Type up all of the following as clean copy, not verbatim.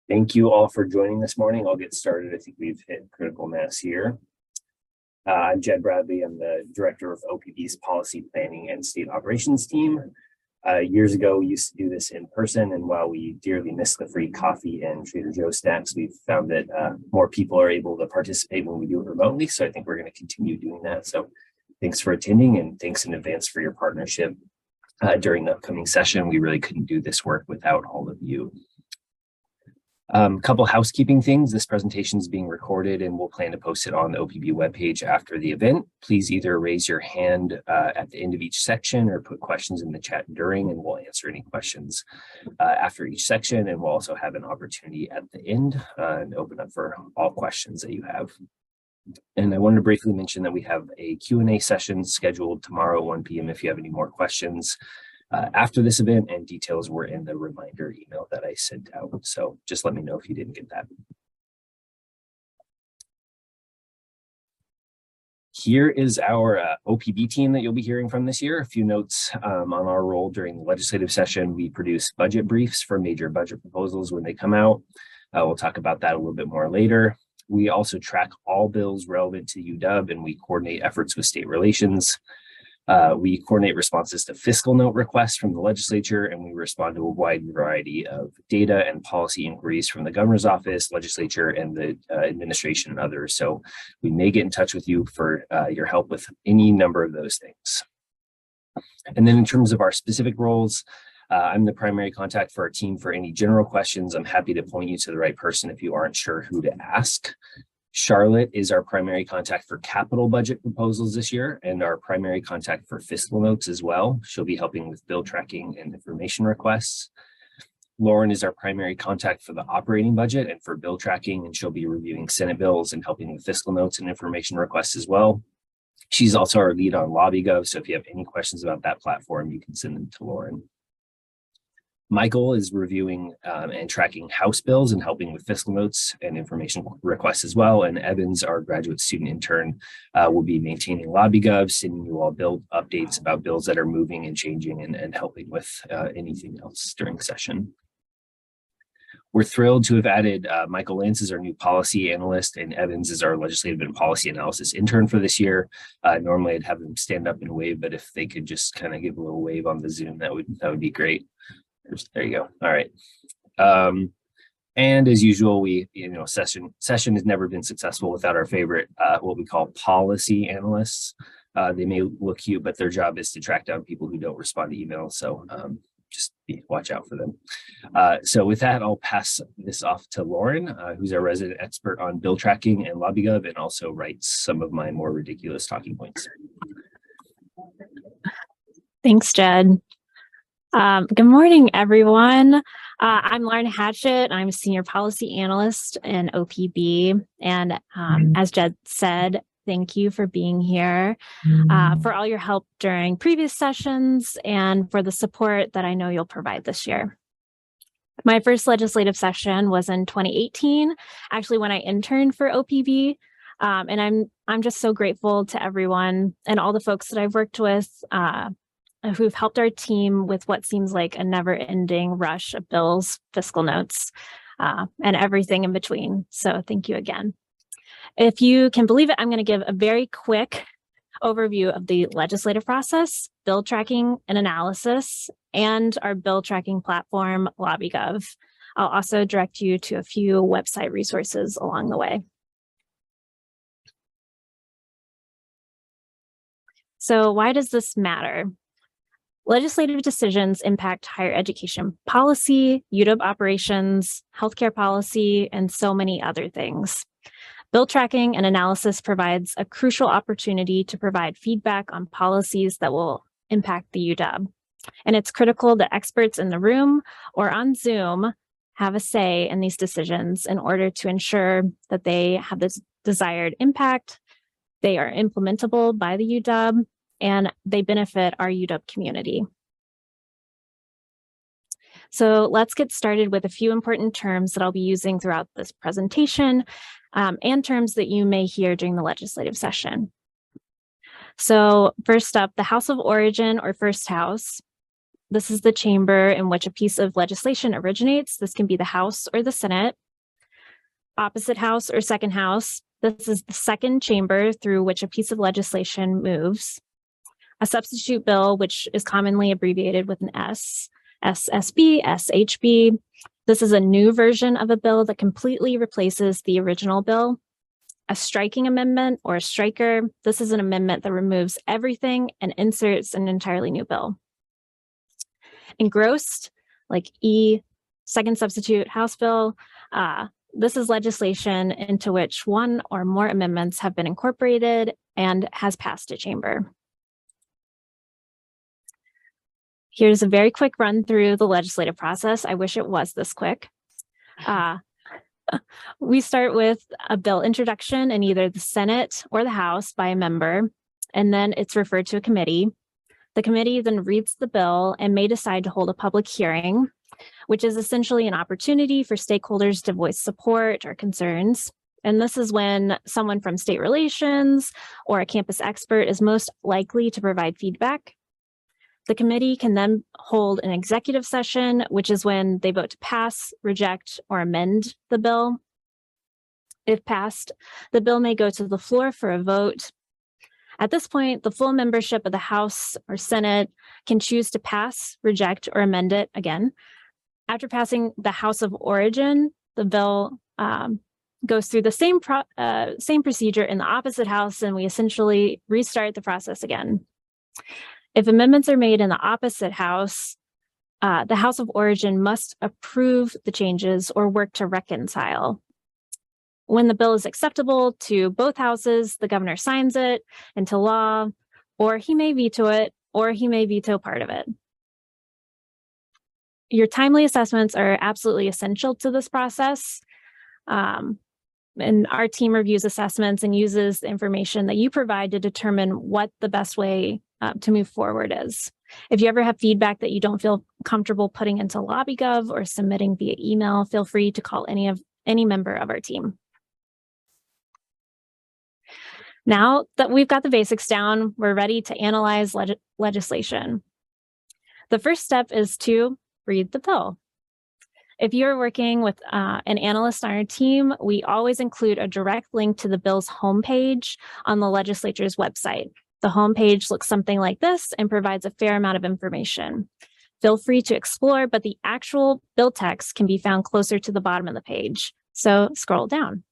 Thank you all for joining this morning. I'll get started. I think we've hit critical mass here. I'm Jed Bradley. I'm the director of OPB's Policy Planning and State Operations team. Years ago, we used to do this in person, and while we dearly miss the free coffee and Trader Joe's snacks, we've found that more people are able to participate when we do it remotely. So I think we're going to continue doing that. So thanks for attending, and thanks in advance for your partnership during the upcoming session. We really couldn't do this work without all of you. A couple housekeeping things. This presentation is being recorded and we'll plan to post it on the OPB webpage after the event. Please either raise your hand at the end of each section or put questions in the chat during, and we'll answer any questions after each section. And we'll also have an opportunity at the end and open up for all questions that you have. And I wanted to briefly mention that we have a Q&A session scheduled tomorrow at 1 p.m. if you have any more questions after this event, and details were in the reminder email that I sent out. So just let me know if you didn't get that. Here is our OPB team that you'll be hearing from this year. A few notes on our role during the legislative session. We produce budget briefs for major budget proposals when they come out. We'll talk about that a little bit more later. We also track all bills relevant to UW, and we coordinate efforts with state relations. We coordinate responses to fiscal note requests from the legislature, and we respond to a wide variety of data and policy inquiries from the governor's office, legislature, and the administration and others. So we may get in touch with you for your help with any number of those things. And then in terms of our specific roles, I'm the primary contact for our team for any general questions. I'm happy to point you to the right person if you aren't sure who to ask. Charlotte is our primary contact for capital budget proposals this year and our primary contact for fiscal notes as well. She'll be helping with bill tracking and information requests. Lauren is our primary contact for the operating budget and for bill tracking, and she'll be reviewing Senate bills and helping with fiscal notes and information requests as well. She's also our lead on LobbyGov, so if you have any questions about that platform, you can send them to Lauren. Michael is reviewing and tracking House bills and helping with fiscal notes and information requests as well. And Evans, our graduate student intern, will be maintaining LobbyGov, sending you all bill updates about bills that are moving and changing, and helping with anything else during session. We're thrilled to have added Michael Lance as our new policy analyst, and Evans is our legislative and policy analysis intern for this year. Normally I'd have them stand up and wave, but if they could just kind of give a little wave on the Zoom, that would be great. There you go. All right. And as usual, session has never been successful without our favorite, what we call policy analysts. They may look cute, but their job is to track down people who don't respond to emails. So just watch out for them. So with that, I'll pass this off to Lauren, who's our resident expert on bill tracking and LobbyGov, and also writes some of my more ridiculous talking points. Thanks, Jed. Good morning, everyone. I'm Lauren Hatchett. I'm a senior policy analyst in OPB. And as Jed said, thank you for being here, for all your help during previous sessions, and for the support that I know you'll provide this year. My first legislative session was in 2018, actually when I interned for OPB. And I'm just so grateful to everyone and all the folks that I've worked with, who've helped our team with what seems like a never-ending rush of bills, fiscal notes, and everything in between. So thank you again. If you can believe it, I'm going to give a very quick overview of the legislative process, bill tracking and analysis, and our bill tracking platform, LobbyGov. I'll also direct you to a few website resources along the way. So why does this matter? Legislative decisions impact higher education policy, UW operations, healthcare policy, and so many other things. Bill tracking and analysis provides a crucial opportunity to provide feedback on policies that will impact the UW. And it's critical that experts in the room or on Zoom have a say in these decisions in order to ensure that they have this desired impact, they are implementable by the UW, and they benefit our UW community. So let's get started with a few important terms that I'll be using throughout this presentation, and terms that you may hear during the legislative session. So first up, the House of Origin or First House. This is the chamber in which a piece of legislation originates. This can be the House or the Senate. Opposite house or second house. This is the second chamber through which a piece of legislation moves. A substitute bill, which is commonly abbreviated with an S, SSB, SHB. This is a new version of a bill that completely replaces the original bill. A striking amendment or a striker. This is an amendment that removes everything and inserts an entirely new bill. Engrossed, like E, second substitute House bill. This is legislation into which one or more amendments have been incorporated and has passed a chamber. Here's a very quick run through the legislative process. I wish it was this quick. We start with a bill introduction in either the Senate or the House by a member, and then it's referred to a committee. The committee then reads the bill and may decide to hold a public hearing, which is essentially an opportunity for stakeholders to voice support or concerns. And this is when someone from state relations or a campus expert is most likely to provide feedback. The committee can then hold an executive session, which is when they vote to pass, reject, or amend the bill. If passed, the bill may go to the floor for a vote. At this point, the full membership of the House or Senate can choose to pass, reject, or amend it again. After passing the House of Origin, the bill goes through the same procedure in the opposite house, and we essentially restart the process again. If amendments are made in the opposite house, the House of Origin must approve the changes or work to reconcile. When the bill is acceptable to both houses, the governor signs it into law, or he may veto it, or he may veto part of it. Your timely assessments are absolutely essential to this process. And our team reviews assessments and uses the information that you provide to determine what the best way to move forward is. If you ever have feedback that you don't feel comfortable putting into LobbyGov or submitting via email, feel free to call any member of our team. Now that we've got the basics down, we're ready to analyze legislation. The first step is to read the bill. If you're working with an analyst on our team, we always include a direct link to the bill's homepage on the legislature's website. The homepage looks something like this and provides a fair amount of information. Feel free to explore, but the actual bill text can be found closer to the bottom of the page. So scroll down.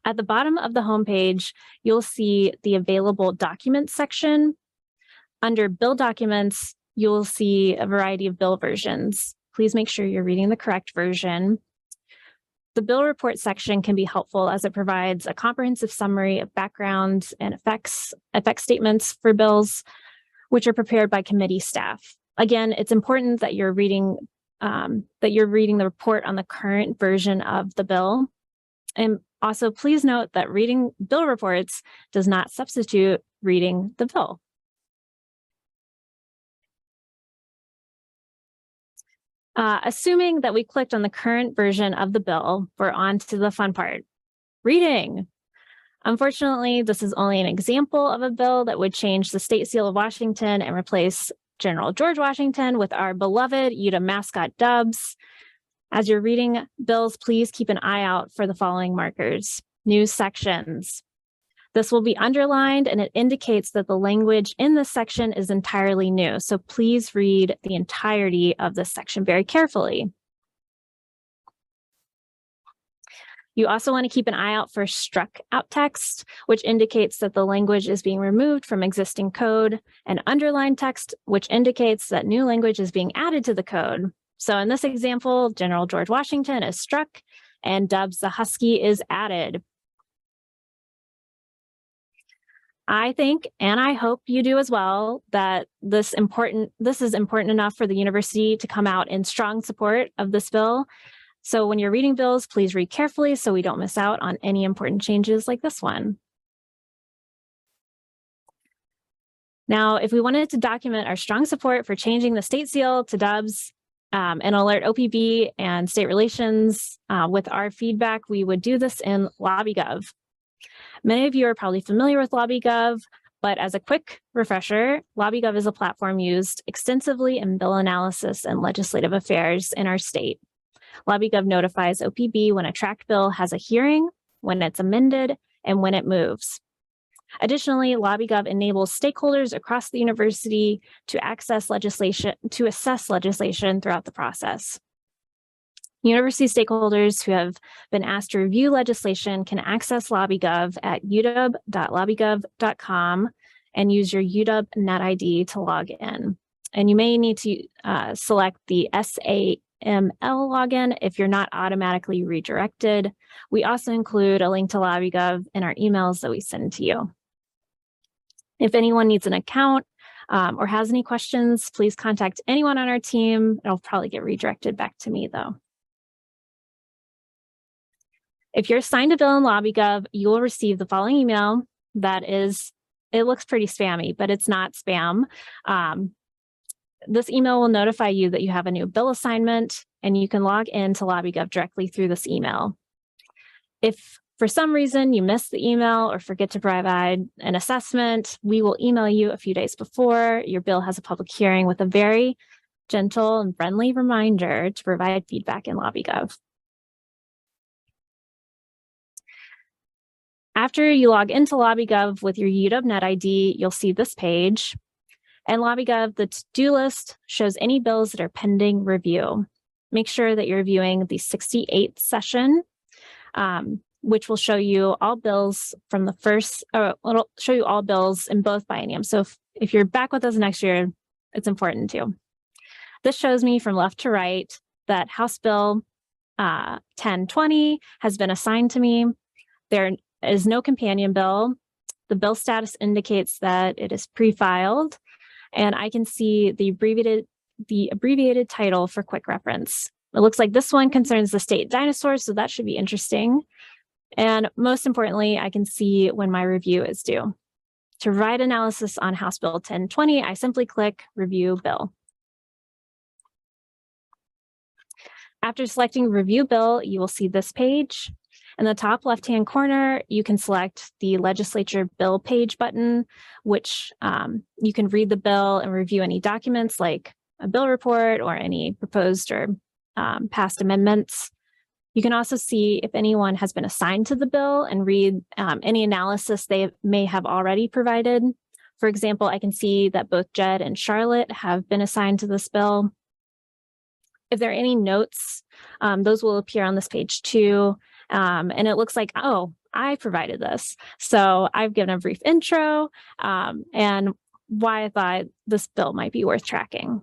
At the bottom of the homepage, you'll see the available documents section. Under bill documents, you'll see a variety of bill versions. Please make sure you're reading the correct version. The bill report section can be helpful as it provides a comprehensive summary of background and effect statements for bills, which are prepared by committee staff. Again, it's important that you're reading the report on the current version of the bill. And also, please note that reading bill reports does not substitute reading the bill. Assuming that we clicked on the current version of the bill, we're on to the fun part, reading. Unfortunately, this is only an example of a bill that would change the state seal of Washington and replace General George Washington with our beloved Utah mascot Dubs. As you're reading bills, please keep an eye out for the following markers. News sections. This will be underlined and it indicates that the language in this section is entirely new. So please read the entirety of this section very carefully. You also want to keep an eye out for struck out text, which indicates that the language is being removed from existing code, and underlined text, which indicates that new language is being added to the code. So in this example, General George Washington is struck and Dubs the Husky is added. I think, and I hope you do as well, that this is important enough for the university to come out in strong support of this bill. So when you're reading bills, please read carefully so we don't miss out on any important changes like this one. Now, if we wanted to document our strong support for changing the state seal to Dubs and alert OPB and state relations with our feedback, we would do this in LobbyGov. Many of you are probably familiar with LobbyGov, But as a quick refresher, LobbyGov is a platform used extensively in bill analysis and legislative affairs in our state. LobbyGov notifies OPB when a tracked bill has a hearing, when it's amended, and when it moves. Additionally, LobbyGov enables stakeholders across the university to assess legislation throughout the process. University stakeholders who have been asked to review legislation can access LobbyGov at uw.lobbygov.com and use your UW Net ID to log in. And you may need to select the SAML login if you're not automatically redirected. We also include a link to LobbyGov in our emails that we send to you. If anyone needs an account or has any questions, please contact anyone on our team. It'll probably get redirected back to me though. If you're assigned a bill in LobbyGov, you will receive the following email it looks pretty spammy, but it's not spam. This email will notify you that you have a new bill assignment, and you can log into LobbyGov directly through this email. If for some reason you miss the email or forget to provide an assessment, we will email you a few days before your bill has a public hearing with a very gentle and friendly reminder to provide feedback in LobbyGov. After you log into LobbyGov with your UW Net ID, you'll see this page. And LobbyGov, the to-do list shows any bills that are pending review. Make sure that you're reviewing the 68th session, which will show you all bills from the first, it'll show you all bills in both bienniums. So if you're back with us next year, it's important too. This shows me from left to right that House Bill 1020 has been assigned to me. There is no companion bill. The bill status indicates that it is pre-filed, and I can see the abbreviated title for quick reference. It looks like this one concerns the state dinosaur, so that should be interesting. And most importantly, I can see when my review is due. To provide analysis on House Bill 1020, I simply click Review Bill. After selecting Review Bill, you will see this page. In the top left-hand corner, you can select the Legislature Bill Page button, which you can read the bill and review any documents like a bill report or any proposed or past amendments. You can also see if anyone has been assigned to the bill and read any analysis they may have already provided. For example, I can see that both Jed and Charlotte have been assigned to this bill. If there are any notes, those will appear on this page too. And it looks like, oh, I provided this. So I've given a brief intro and why I thought this bill might be worth tracking.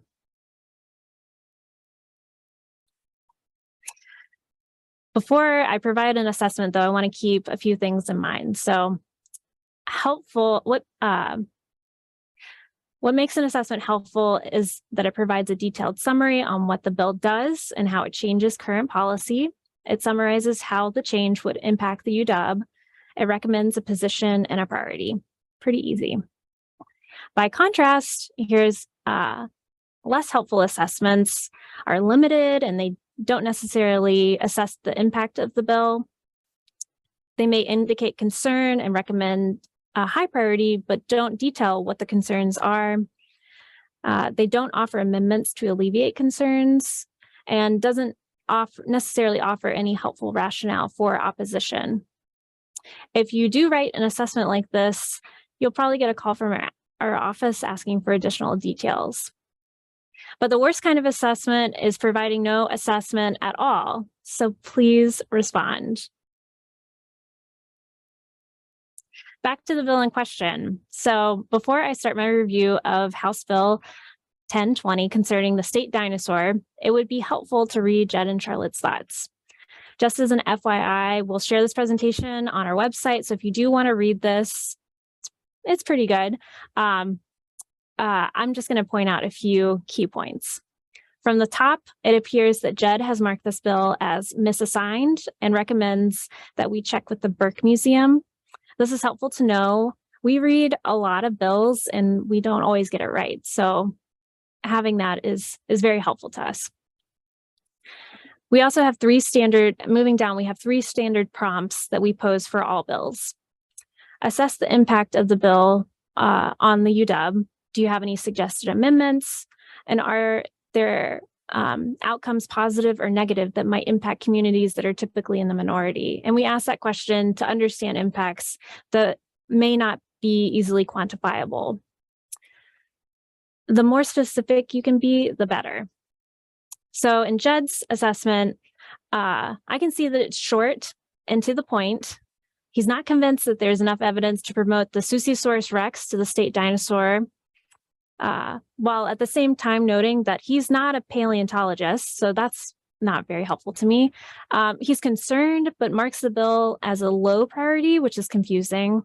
Before I provide an assessment, though, I want to keep a few things in mind. So what makes an assessment helpful is that it provides a detailed summary on what the bill does and how it changes current policy. It summarizes how the change would impact the UW. It recommends a position and a priority. Pretty easy. By contrast, here's less helpful assessments are limited and they don't necessarily assess the impact of the bill. They may indicate concern and recommend a high priority, but don't detail what the concerns are. They don't offer amendments to alleviate concerns and doesn't necessarily offer any helpful rationale for opposition. If you do write an assessment like this, you'll probably get a call from our office asking for additional details. But the worst kind of assessment is providing no assessment at all. So please respond. Back to the bill in question. So before I start my review of House Bill 1020 concerning the state dinosaur, it would be helpful to read Jed and Charlotte's thoughts. Just as an FYI, we'll share this presentation on our website. So if you do want to read this, it's pretty good. I'm just going to point out a few key points. From the top, it appears that Jed has marked this bill as misassigned and recommends that we check with the Burke Museum. This is helpful to know. We read a lot of bills and we don't always get it right. So having that is very helpful to us. We also have moving down, we have 3 standard prompts that we pose for all bills. Assess the impact of the bill on the UW. Do you have any suggested amendments? And are there outcomes positive or negative that might impact communities that are typically in the minority? And we ask that question to understand impacts that may not be easily quantifiable. The more specific you can be, the better. So in Jed's assessment, I can see that it's short and to the point. He's not convinced that there's enough evidence to promote the Susiosaurus rex to the state dinosaur, while at the same time noting that he's not a paleontologist, so that's not very helpful to me. He's concerned, but marks the bill as a low priority, which is confusing.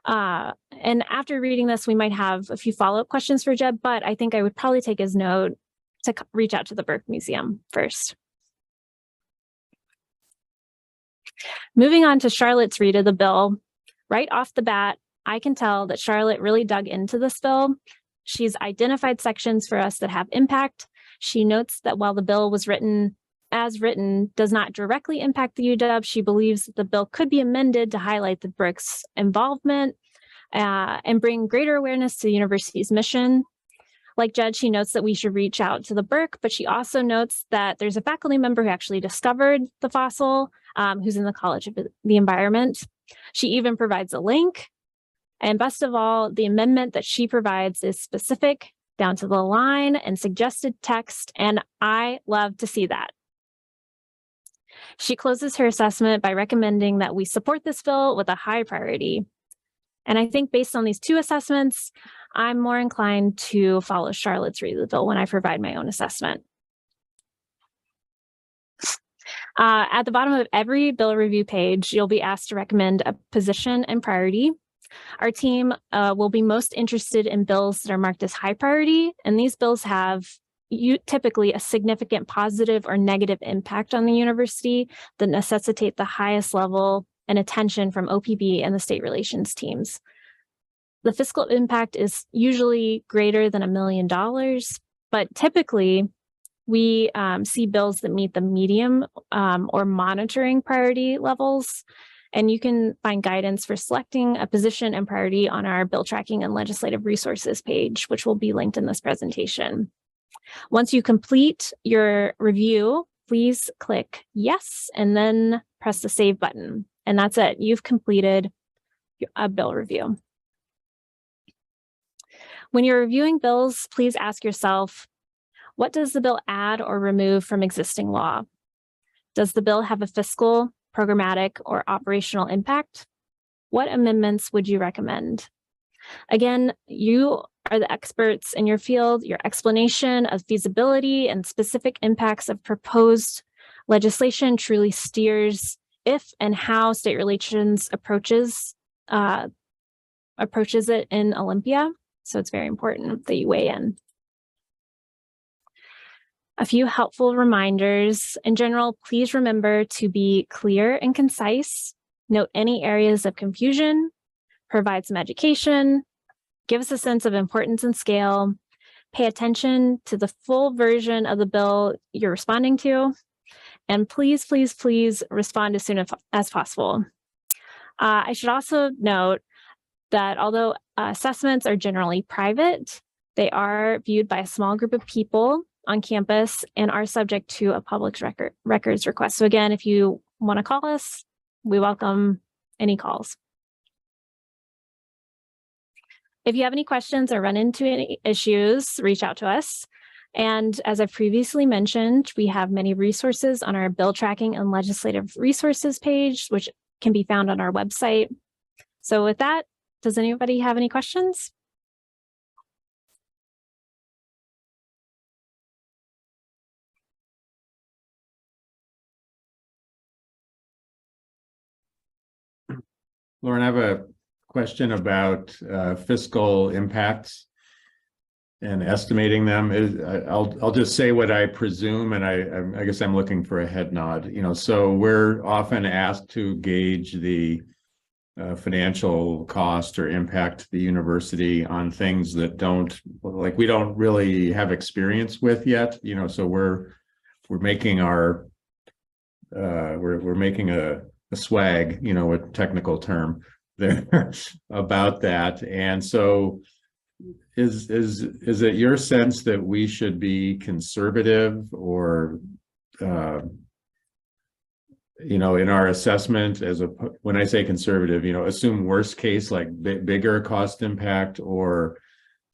And after reading this, we might have a few follow-up questions for Jed, but I think I would probably take his note to reach out to the Burke Museum first. Moving on to Charlotte's read of the bill, right off the bat, I can tell that Charlotte really dug into this bill. She's identified sections for us that have impact. She notes that while the bill was written as written does not directly impact the UW, she believes that the bill could be amended to highlight the Burke's involvement and bring greater awareness to the university's mission. Like Jed, she notes that we should reach out to the Burke, but she also notes that there's a faculty member who actually discovered the fossil, who's in the College of the Environment. She even provides a link. And best of all, the amendment that she provides is specific, down to the line and suggested text, and I love to see that. She closes her assessment by recommending that we support this bill with a high priority. And I think based on these two assessments, I'm more inclined to follow Charlotte's read of the bill when I provide my own assessment. At the bottom of every bill review page, you'll be asked to recommend a position and priority. Our team will be most interested in bills that are marked as high priority, and these bills have typically a significant positive or negative impact on the university that necessitate the highest level and attention from OPB and the state relations teams. The fiscal impact is usually greater than $1 million, but typically we see bills that meet the medium or monitoring priority levels. And you can find guidance for selecting a position and priority on our bill tracking and legislative resources page, which will be linked in this presentation. Once you complete your review, please click yes, and then press the save button. And that's it. You've completed a bill review. When you're reviewing bills, please ask yourself, what does the bill add or remove from existing law? Does the bill have a fiscal, programmatic, or operational impact? What amendments would you recommend? Again, you are the experts in your field. Your explanation of feasibility and specific impacts of proposed legislation truly steers if and how state relations approaches it in Olympia. So it's very important that you weigh in. A few helpful reminders. In general, please remember to be clear and concise. Note any areas of confusion. Provide some education. Give us a sense of importance and scale. Pay attention to the full version of the bill you're responding to. And please, please, please respond as soon as possible. I should also note that although assessments are generally private, they are viewed by a small group of people on campus and are subject to a public records request. So again, if you want to call us, we welcome any calls. If you have any questions or run into any issues, reach out to us. And as I previously mentioned, we have many resources on our bill tracking and legislative resources page, which can be found on our website. So with that, does anybody have any questions? Lauren, I have a question about fiscal impacts and estimating them. I'll just say what I presume, and I guess I'm looking for a head nod. So we're often asked to gauge the financial cost or impact the university on things that we don't really have experience with yet. So we're making our we're making a swag, a technical term, there about that. And so is it your sense that we should be conservative or you know, in our assessment when I say conservative, you know, assume worst case, like bigger cost impact, or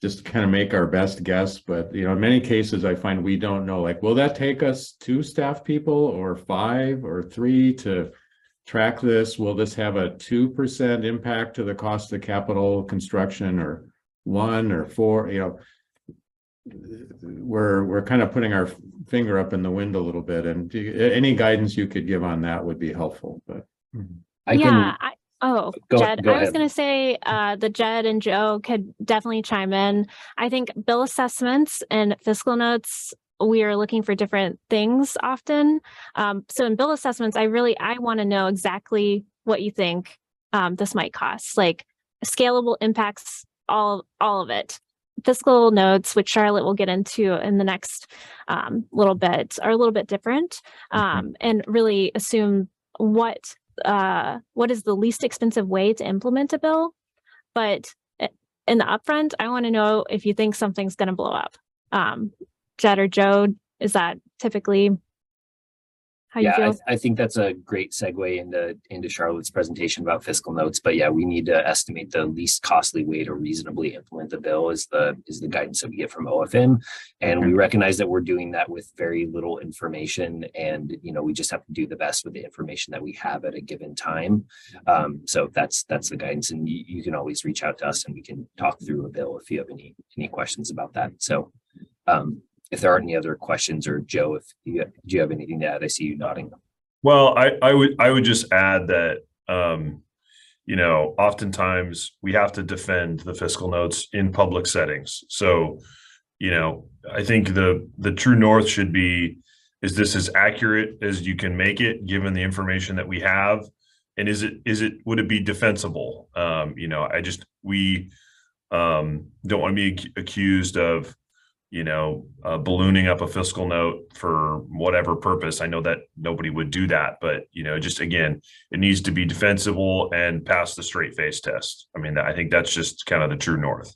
just kind of make our best guess? But, you know, in many cases, I find we don't know, like, will that take us 2 staff people or 5 or 3 to track this? Will this have a 2% impact to the cost of capital construction, or 1 or 4? You know, we're kind of putting our finger up in the wind a little bit, and any guidance you could give on that would be helpful. But Jed, go I was ahead. going to say that Jed and Joe could definitely chime in. I think bill assessments and fiscal notes, we are looking for different things often. So in bill assessments, I want to know exactly what you think this might cost, like scalable impacts, all of it. Fiscal notes, which Charlotte will get into in the next little bit, are a little bit different, and really assume what is the least expensive way to implement a bill. But in the upfront, I want to know if you think something's going to blow up. Jed or Joe, is that typically how you feel? I think that's a great segue into Charlotte's presentation about fiscal notes. But yeah, we need to estimate the least costly way to reasonably implement the bill is the guidance that we get from OFM. And we recognize that we're doing that with very little information, and you know, we just have to do the best with the information that we have at a given time. So that's the guidance, and you can always reach out to us and we can talk through a bill if you have any questions about that. So if there aren't any other questions, or Joe, do you have anything to add? I see you nodding. Well, I would just add that, you know, oftentimes we have to defend the fiscal notes in public settings. So, you know, I think the true north should be, is this as accurate as you can make it given the information that we have? And would it be defensible? You know, we don't want to be accused of, you know, ballooning up a fiscal note for whatever purpose. I know that nobody would do that, but, you know, just again, it needs to be defensible and pass the straight face test. I mean, I think that's just kind of the true north.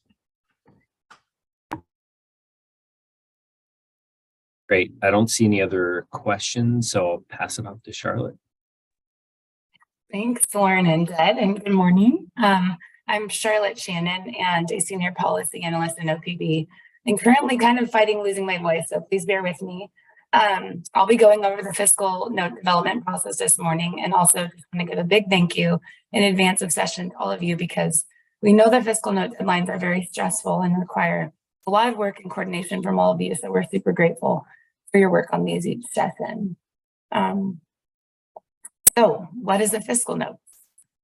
Great. I don't see any other questions, so I'll pass it off to Charlotte. Thanks, Lauren and Jed, and good morning. I'm Charlotte Shannon and a senior policy analyst in OPB, and currently kind of fighting losing my voice, so please bear with me. I'll be going over the fiscal note development process this morning, and also just want to give a big thank you in advance of session to all of you, because we know that fiscal note deadlines are very stressful and require a lot of work and coordination from all of you, so we're super grateful for your work on these each session. So what is a fiscal note?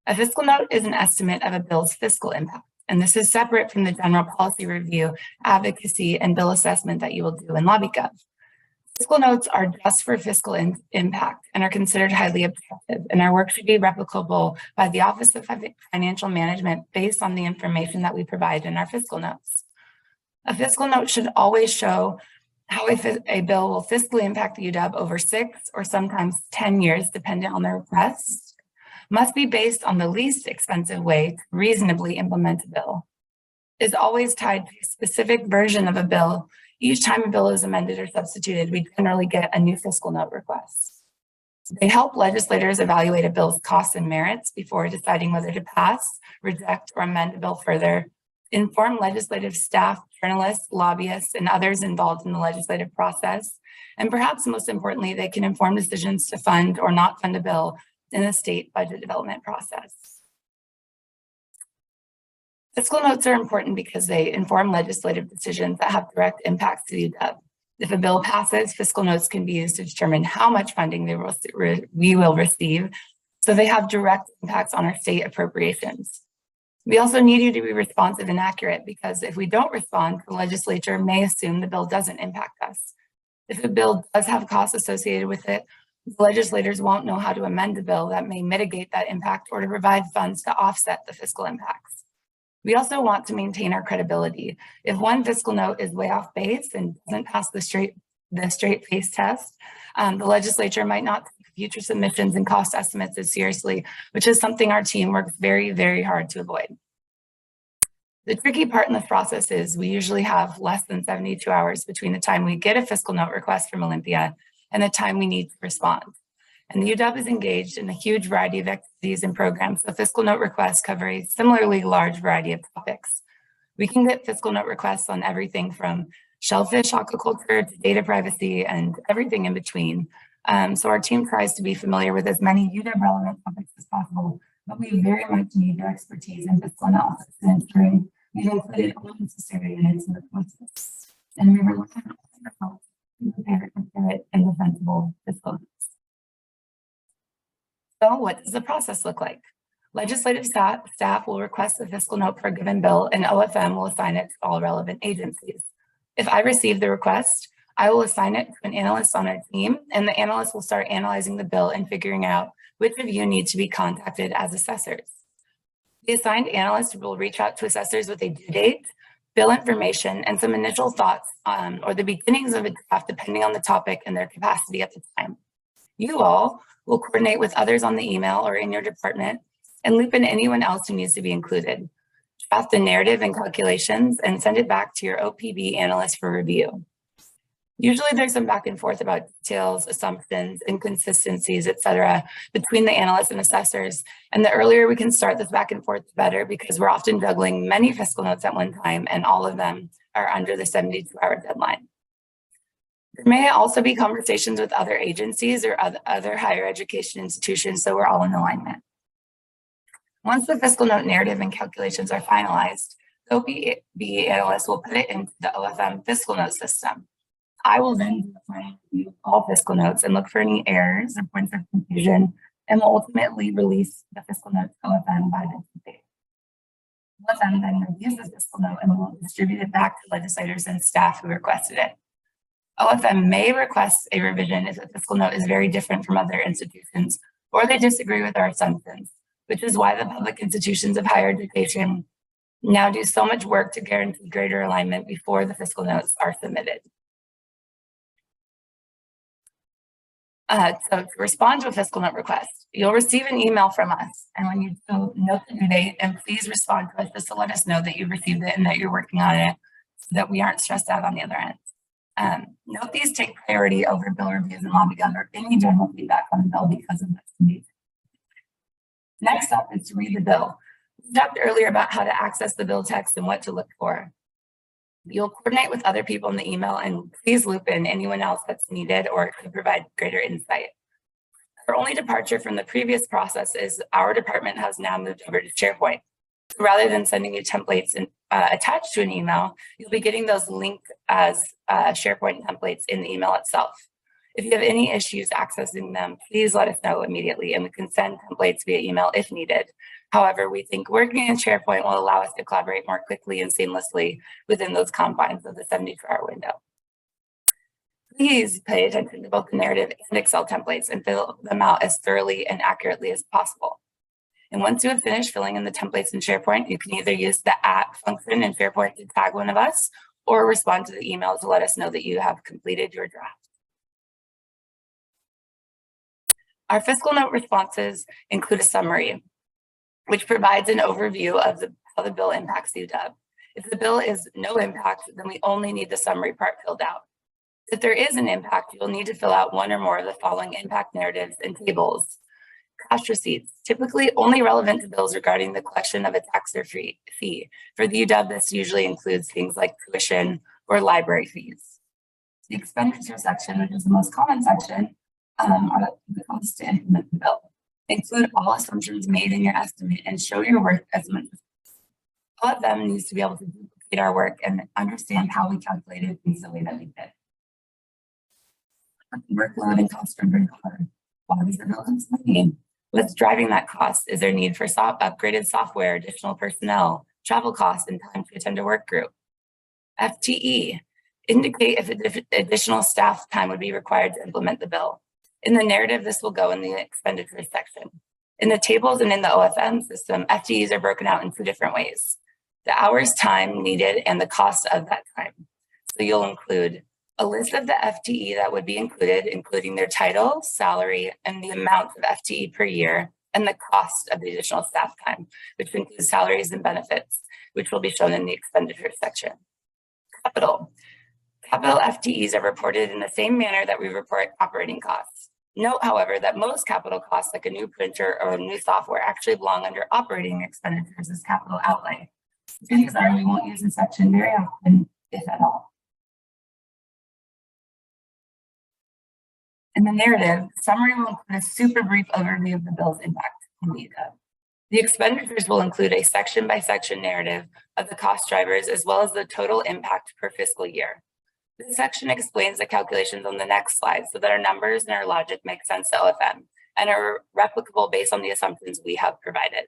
A fiscal note is an estimate of a bill's fiscal impact. And this is separate from the general policy review, advocacy, and bill assessment that you will do in LobbyGov. Fiscal notes are just for fiscal impact and are considered highly objective, and our work should be replicable by the Office of Financial Management based on the information that we provide in our fiscal notes. A fiscal note should always show how a bill will fiscally impact the UW over 6 or sometimes 10 years, depending on the request. Must be based on the least expensive way to reasonably implement a bill. Is always tied to a specific version of a bill. Each time a bill is amended or substituted, we generally get a new fiscal note request. They help legislators evaluate a bill's costs and merits before deciding whether to pass, reject, or amend a bill further, inform legislative staff, journalists, lobbyists, and others involved in the legislative process. And perhaps most importantly, they can inform decisions to fund or not fund a bill in the state budget development process. Fiscal notes are important because they inform legislative decisions that have direct impacts to the UW. If a bill passes, fiscal notes can be used to determine how much funding we will receive, so they have direct impacts on our state appropriations. We also need you to be responsive and accurate, because if we don't respond, the legislature may assume the bill doesn't impact us. If a bill does have costs associated with it, the legislators won't know how to amend the bill that may mitigate that impact or to provide funds to offset the fiscal impacts. We also want to maintain our credibility. If one fiscal note is way off base and doesn't pass the straight face test, the legislature might not take a future submissions and cost estimates as seriously, which is something our team works very, very hard to avoid. The tricky part in this process is we usually have less than 72 hours between the time we get a fiscal note request from Olympia and the time we need to respond. And the UW is engaged in a huge variety of activities and programs, so fiscal note requests cover a similarly large variety of topics. We can get fiscal note requests on everything from shellfish aquaculture to data privacy and everything in between. So our team tries to be familiar with as many UW relevant topics as possible, but we very much need your expertise in fiscal analysis and ensuring we've included all necessary units in the process. And we rely on your help to prepare accurate and defensible fiscal notes. So what does the process look like? Legislative staff will request a fiscal note for a given bill, and OFM will assign it to all relevant agencies. If I receive the request, I will assign it to an analyst on our team, and the analyst will start analyzing the bill and figuring out which of you need to be contacted as assessors. The assigned analyst will reach out to assessors with a due date, bill information, and some initial thoughts or the beginnings of a draft, depending on the topic and their capacity at the time. You all will coordinate with others on the email or in your department and loop in anyone else who needs to be included. Draft the narrative and calculations and send it back to your OPB analyst for review. Usually there's some back and forth about details, assumptions, inconsistencies, etc., between the analysts and assessors. And the earlier we can start this back and forth, the better, because we're often juggling many fiscal notes at one time, and all of them are under the 72-hour deadline. There may also be conversations with other agencies or other higher education institutions, so we're all in alignment. Once the fiscal note narrative and calculations are finalized, the OPB analyst will put it into the OFM fiscal note system. I will then do a final review of all fiscal notes and look for any errors or points of confusion, and will ultimately release the fiscal note to OFM by the date. OFM then reviews the fiscal note and will distribute it back to legislators and staff who requested it. OFM may request a revision if the fiscal note is very different from other institutions, or they disagree with our assumptions, which is why the public institutions of higher education now do so much work to guarantee greater alignment before the fiscal notes are submitted. So to respond to a fiscal note request, you'll receive an email from us. And when you do, note the due date, and please respond to us just to let us know that you've received it and that you're working on it, so that we aren't stressed out on the other end. Note these take priority over bill reviews and LobbyGov or any general feedback on the bill because of this. Next up is to read the bill. We talked earlier about how to access the bill text and what to look for. You'll coordinate with other people in the email, and please loop in anyone else that's needed or could provide greater insight. Our only departure from the previous process is our department has now moved over to SharePoint. So rather than sending you templates attached to an email, you'll be getting those linked as SharePoint templates in the email itself. If you have any issues accessing them, please let us know immediately, and we can send templates via email if needed. However, we think working in SharePoint will allow us to collaborate more quickly and seamlessly within those confines of the 72-hour window. Please pay attention to both the narrative and Excel templates and fill them out as thoroughly and accurately as possible. And once you have finished filling in the templates in SharePoint, you can either use the @ function in SharePoint to tag one of us or respond to the email to let us know that you have completed your draft. Our fiscal note responses include a summary, which provides an overview of how the bill impacts UW. If the bill is no impact, then we only need the summary part filled out. If there is an impact, you'll need to fill out one or more of the following impact narratives and tables. Cash receipts, typically only relevant to bills regarding the collection of a tax or fee. For the UW, this usually includes things like tuition or library fees. The expenditure section, which is the most common section, are the costs to implement the bill. Include all assumptions made in your estimate and show your work as much as possible. All of them needs to be able to duplicate our work and understand how we calculated things the way that we did. Workload and cost for bring forward. Why does the bill cost money? What's driving that cost? Is there need for upgraded software, additional personnel, travel costs, and time to attend a work group? FTE, indicate if additional staff time would be required to implement the bill. In the narrative, this will go in the expenditures section. In the tables and in the OFM system, FTEs are broken out in two different ways: the hours time needed and the cost of that time. So you'll include a list of the FTE that would be included, including their title, salary, and the amount of FTE per year, and the cost of the additional staff time, which includes salaries and benefits, which will be shown in the expenditure section. Capital FTEs are reported in the same manner that we report operating costs. Note, however, that most capital costs, like a new printer or a new software, actually belong under operating expenditures as capital outlay. Chances are we won't use this section very often, if at all. In the narrative, summary will include a super brief overview of the bill's impact on LobbyGov. The expenditures will include a section-by-section narrative of the cost drivers, as well as the total impact per fiscal year. This section explains the calculations on the next slide so that our numbers and our logic make sense to OFM and are replicable based on the assumptions we have provided.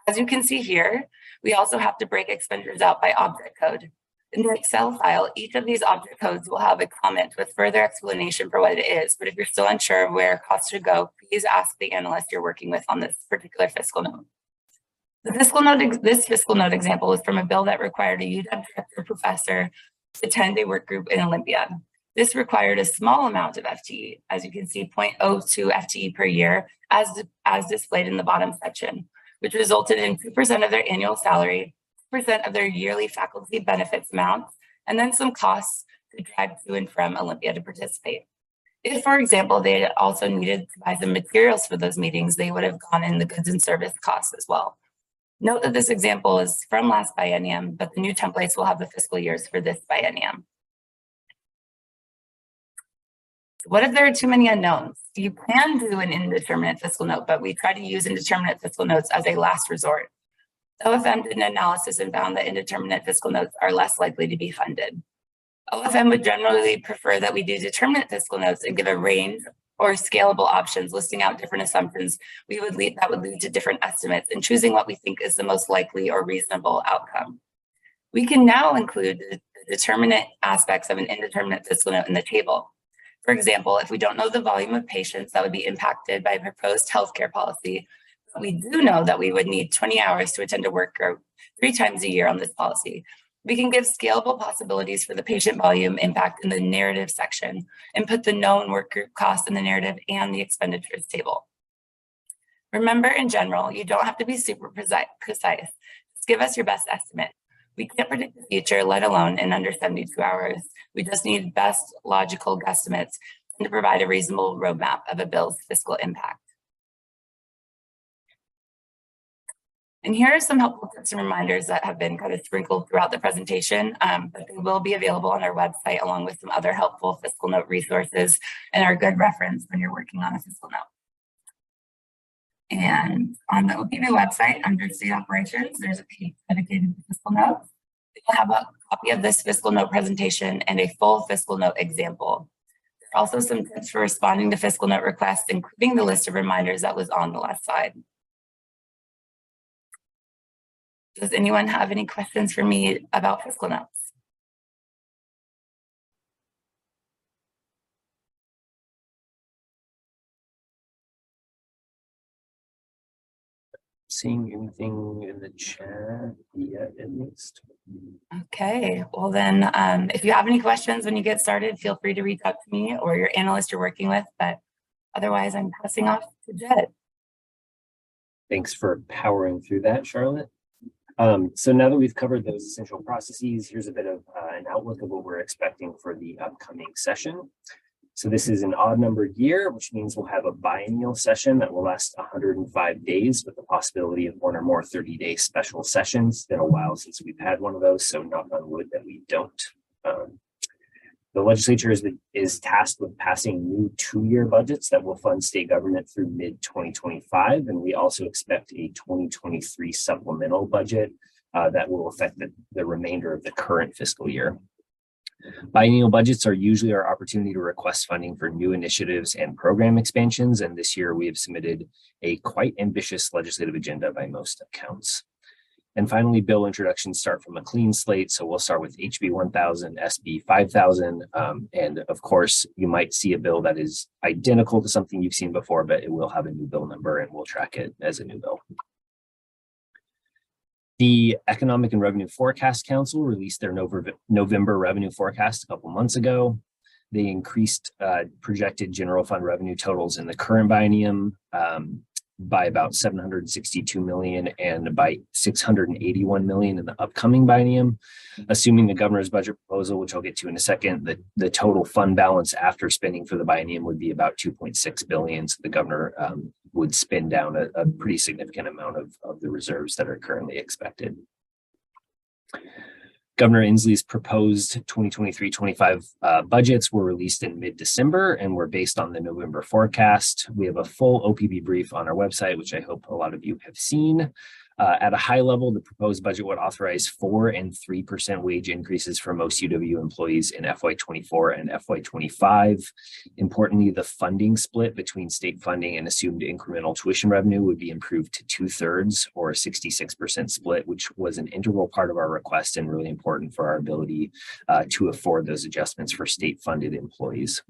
As you can see here, we also have to break expenditures out by object code. In the Excel file, each of these object codes will have a comment with further explanation for what it is, but if you're still unsure of where costs should go, please ask the analyst you're working with on this particular fiscal note. This fiscal note example is from a bill that required a UW director professor to attend a work group in Olympia. This required a small amount of FTE, as you can see, 0.02 FTE per year, as displayed in the bottom section, which resulted in 2% of their annual salary, 2% of their yearly faculty benefits amounts, and then some costs to drive to and from Olympia to participate. If, for example, they also needed to buy some materials for those meetings, they would have gone in the goods and service costs as well. Note that this example is from last biennium, but the new templates will have the fiscal years for this biennium. What if there are too many unknowns? You can do an indeterminate fiscal note, but we try to use indeterminate fiscal notes as a last resort. OFM did an analysis and found that indeterminate fiscal notes are less likely to be funded. OFM would generally prefer that we do determinate fiscal notes and give a range or scalable options listing out different assumptions that would lead to different estimates and choosing what we think is the most likely or reasonable outcome. We can now include the determinate aspects of an indeterminate fiscal note in the table. For example, if we don't know the volume of patients that would be impacted by a proposed healthcare policy, but we do know that we would need 20 hours to attend a work group 3 times a year on this policy, we can give scalable possibilities for the patient volume impact in the narrative section and put the known work group costs in the narrative and the expenditures table. Remember, in general, you don't have to be super precise. Just give us your best estimate. We can't predict the future, let alone in under 72 hours. We just need best logical guesstimates to provide a reasonable roadmap of a bill's fiscal impact. And here are some helpful tips and reminders that have been kind of sprinkled throughout the presentation, but they will be available on our website along with some other helpful fiscal note resources and are a good reference when you're working on a fiscal note. And on the OPB website under state operations, there's a page dedicated to fiscal notes. You'll have a copy of this fiscal note presentation and a full fiscal note example. There are also some tips for responding to fiscal note requests, including the list of reminders that was on the left side. Does anyone have any questions for me about fiscal notes? Seeing anything in the chat yet, at least. Okay, well then, if you have any questions when you get started, feel free to reach out to me or your analyst you're working with, but otherwise I'm passing off to Jed. Thanks for powering through that, Charlotte. So now that we've covered those essential processes, here's a bit of an outlook of what we're expecting for the upcoming session. So this is an odd numbered year, which means we'll have a biennial session that will last 105 days with the possibility of 1 or more 30-day special sessions. It's been a while since we've had one of those, so knock on wood that we don't. The legislature is tasked with passing new 2-year budgets that will fund state government through mid-2025. And we also expect a 2023 supplemental budget that will affect the remainder of the current fiscal year. Biennial budgets are usually our opportunity to request funding for new initiatives and program expansions. And this year we have submitted a quite ambitious legislative agenda by most accounts. And finally, bill introductions start from a clean slate. So we'll start with HB 1000, SB 5000. And of course, you might see a bill that is identical to something you've seen before, but it will have a new bill number and we'll track it as a new bill. The Economic and Revenue Forecast Council released their November revenue forecast a couple months ago. They increased projected general fund revenue totals in the current biennium by about 762 million and by 681 million in the upcoming biennium. Assuming the governor's budget proposal, which I'll get to in a second, the total fund balance after spending for the biennium would be about 2.6 billion. So the governor would spend down a pretty significant amount of the reserves that are currently expected. Governor Inslee's proposed 2023-25 budgets were released in mid-December and were based on the November forecast. We have a full OPB brief on our website, which I hope a lot of you have seen. At a high level, the proposed budget would authorize 4% and 3% wage increases for most UW employees in FY24 and FY25. Importantly, the funding split between state funding and assumed incremental tuition revenue would be improved to 2/3 or a 66% split, which was an integral part of our request and really important for our ability to afford those adjustments for state funded employees.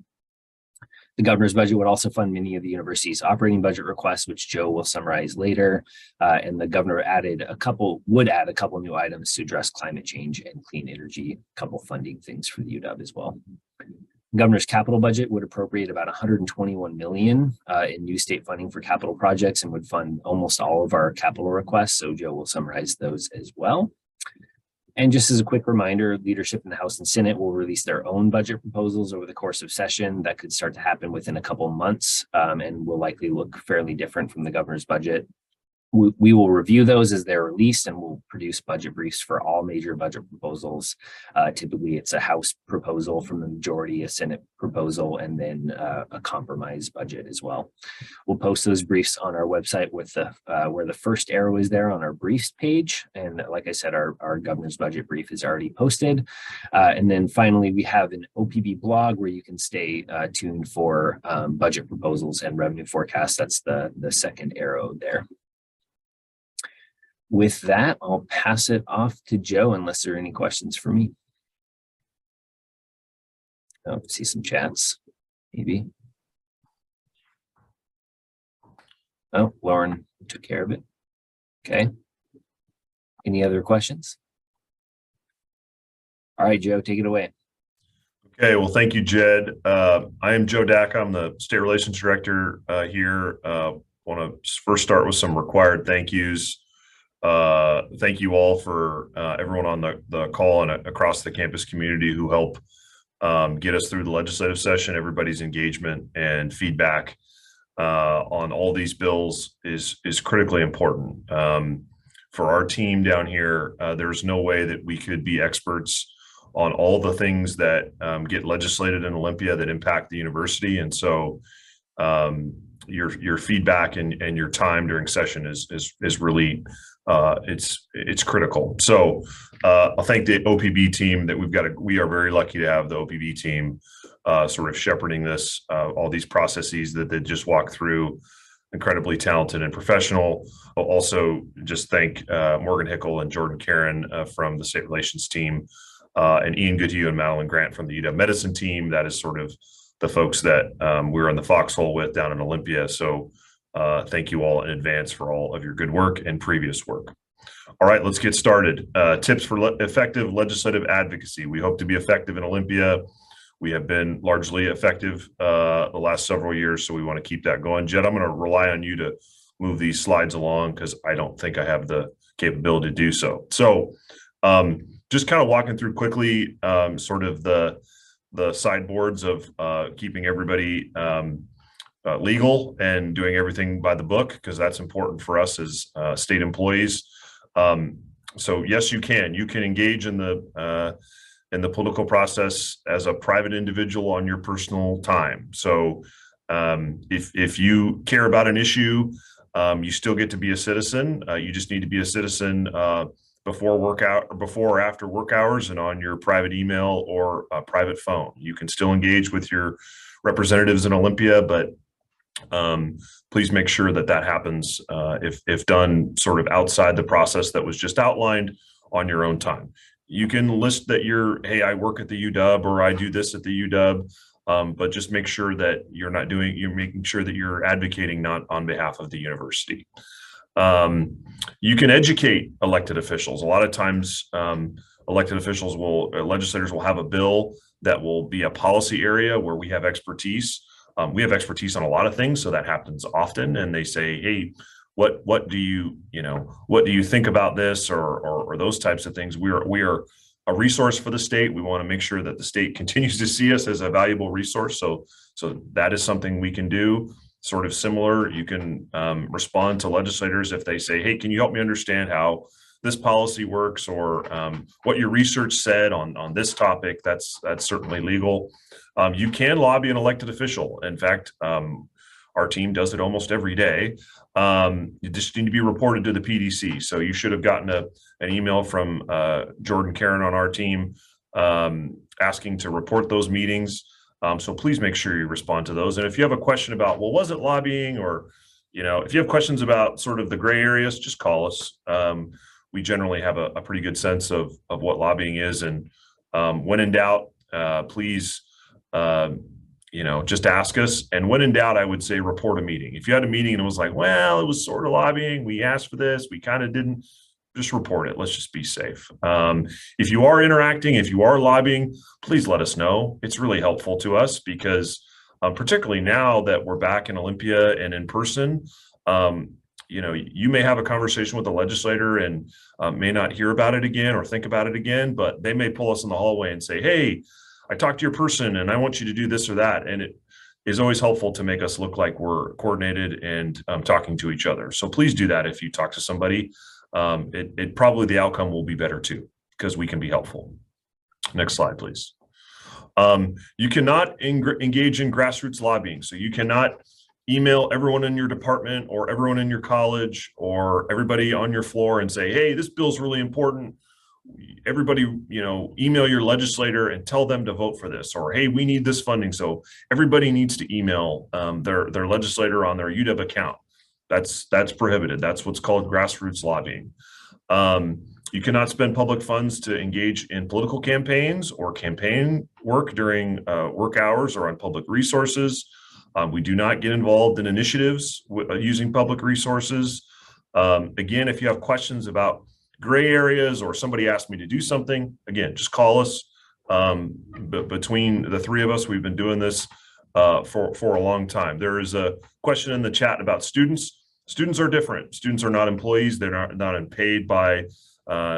The governor's budget would also fund many of the university's operating budget requests, which Joe will summarize later. And the governor would add a couple new items to address climate change and clean energy, a couple funding things for the UW as well. The governor's capital budget would appropriate about 121 million in new state funding for capital projects and would fund almost all of our capital requests. So Joe will summarize those as well. And just as a quick reminder, leadership in the House and Senate will release their own budget proposals over the course of session. That could start to happen within a couple of months and will likely look fairly different from the governor's budget. We will review those as they're released and we'll produce budget briefs for all major budget proposals. Typically, it's a House proposal from the majority, a Senate proposal, and then a compromise budget as well. We'll post those briefs on our website with the where the first arrow is there on our briefs page. And like I said, our governor's budget brief is already posted. And then finally, we have an OPB blog where you can stay tuned for budget proposals and revenue forecasts. That's the second arrow there. With that, I'll pass it off to Joe unless there are any questions for me. Oh, see some chats, maybe. Oh, Lauren took care of it. Okay. Any other questions? All right, Joe, take it away. Okay, well, thank you, Jed. I am Joe Daca. I'm the State Relations Director here. Want to first start with some required thank yous. Thank you all for everyone on the call and across the campus community who help get us through the legislative session. Everybody's engagement and feedback on all these bills is critically important. For our team down here, there's no way that we could be experts on all the things that get legislated in Olympia that impact the university. And so your feedback and your time during session is really it's critical. So I'll thank the OPB team that we are very lucky to have the OPB team sort of shepherding this, all these processes that they just walked through, incredibly talented and professional. I'll also just thank Morgan Hickel and Jordan Karen from the State Relations team, and Ian Goodhue and Madeline Grant from the UW Medicine team. That is sort of the folks that we're in the foxhole with down in Olympia. So thank you all in advance for all of your good work and previous work. All right, let's get started. Tips for effective legislative advocacy. We hope to be effective in Olympia. We have been largely effective the last several years, so we want to keep that going. Jed, I'm going to rely on you to move these slides along because I don't think I have the capability to do so. So just kind of walking through quickly sort of the sideboards of keeping everybody legal and doing everything by the book, because that's important for us as state employees. So yes, you can engage in the political process as a private individual on your personal time. So if you care about an issue, you still get to be a citizen. You just need to be a citizen before or after work hours and on your private email or private phone. You can still engage with your representatives in Olympia, but please make sure that happens if done sort of outside the process that was just outlined on your own time. You can list that hey, I work at the UW or I do this at the UW, but just make sure that you're making sure that you're advocating not on behalf of the university. You can educate elected officials. A lot of times, elected officials legislators will have a bill that will be a policy area where we have expertise. We have expertise on a lot of things, so that happens often. And they say, "Hey, what do you think about this?" or those types of things. We are a resource for the state. We want to make sure that the state continues to see us as a valuable resource. So that is something we can do. Sort of similar, you can respond to legislators if they say, "Hey, can you help me understand how this policy works," or what your research said on this topic. That's certainly legal. You can lobby an elected official. In fact, our team does it almost every day. You just need to be reported to the PDC. So you should have gotten an email from Jordan Karen on our team asking to report those meetings. So please make sure you respond to those. And if you have a question about, well, was it lobbying, or, if you have questions about sort of the gray areas, just call us. We generally have a pretty good sense of what lobbying is. And when in doubt, please, just ask us. And when in doubt, I would say report a meeting. If you had a meeting and it was like, well, it was sort of lobbying, we asked for this, we kind of didn't, just report it. Let's just be safe. If you are interacting, if you are lobbying, please let us know. It's really helpful to us because particularly now that we're back in Olympia and in person, you may have a conversation with a legislator and may not hear about it again or think about it again, but they may pull us in the hallway and say, "Hey, I talked to your person and I want you to do this or that." And it is always helpful to make us look like we're coordinated and talking to each other. So please do that if you talk to somebody. It probably the outcome will be better too, because we can be helpful. Next slide, please. You cannot engage in grassroots lobbying. So you cannot email everyone in your department or everyone in your college or everybody on your floor and say, "Hey, this bill's really important. Everybody, email your legislator and tell them to vote for this," or, "Hey, we need this funding." So everybody needs to email their legislator on their UW account. That's prohibited. That's what's called grassroots lobbying. You cannot spend public funds to engage in political campaigns or campaign work during work hours or on public resources. We do not get involved in initiatives using public resources. Again, if you have questions about gray areas or somebody asked me to do something, again, just call us. But between the three of us, we've been doing this for a long time. There is a question in the chat about students. Students are different. Students are not employees. They're not paid by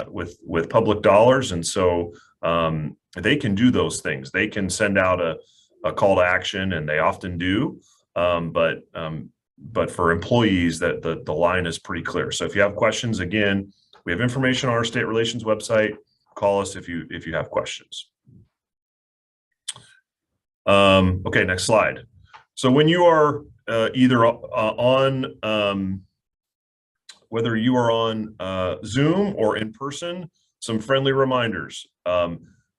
with public dollars, and so they can do those things. They can send out a call to action, and they often do. But for employees, that the line is pretty clear. So if you have questions, again, we have information on our state relations website. Call us if you have questions. Okay, next slide. So when you are either on, whether you are on Zoom or in person, some friendly reminders.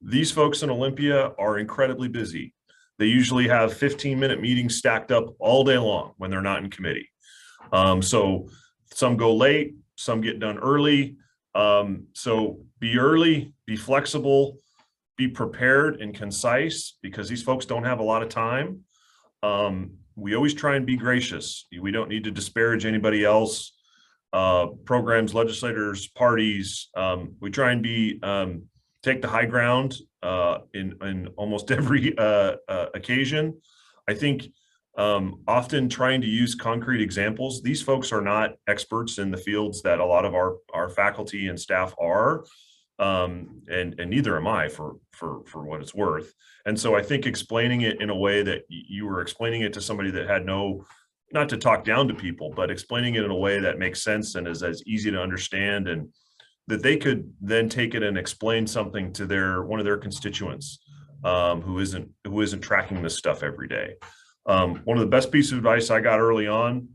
These folks in Olympia are incredibly busy. They usually have 15-minute meetings stacked up all day long when they're not in committee. So some go late, some get done early. So be early, be flexible, be prepared and concise, because these folks don't have a lot of time. We always try and be gracious. We don't need to disparage anybody else, programs, legislators, parties. We try and take the high ground in almost every occasion. I think often trying to use concrete examples. These folks are not experts in the fields that a lot of our faculty and staff are. And neither am I for what it's worth. And so I think explaining it in a way that you were explaining it to somebody that had not to talk down to people, but explaining it in a way that makes sense and is as easy to understand, and that they could then take it and explain something to one of their constituents who isn't tracking this stuff every day. One of the best pieces of advice I got early on,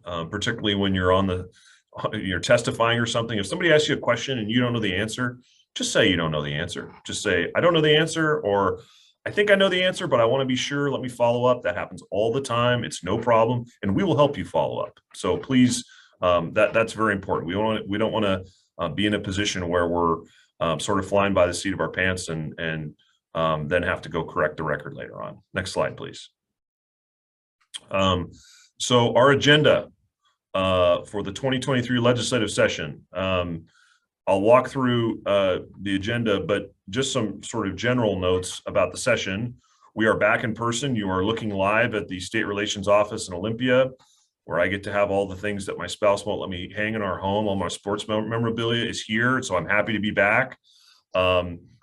particularly when you're testifying or something, if somebody asks you a question and you don't know the answer, just say you don't know the answer. Just say, "I don't know the answer," or "I think I know the answer, but I want to be sure. Let me follow up." That happens all the time. It's no problem, and we will help you follow up. So please, that's very important. We don't want to be in a position where we're sort of flying by the seat of our pants and then have to go correct the record later on. Next slide, please. So our agenda. for the 2023 legislative session. I'll walk through the agenda, but just some sort of general notes about the session. We are back in person. You are looking live at the State Relations Office in Olympia, where I get to have all the things that my spouse won't let me hang in our home. All my sports memorabilia is here, so I'm happy to be back.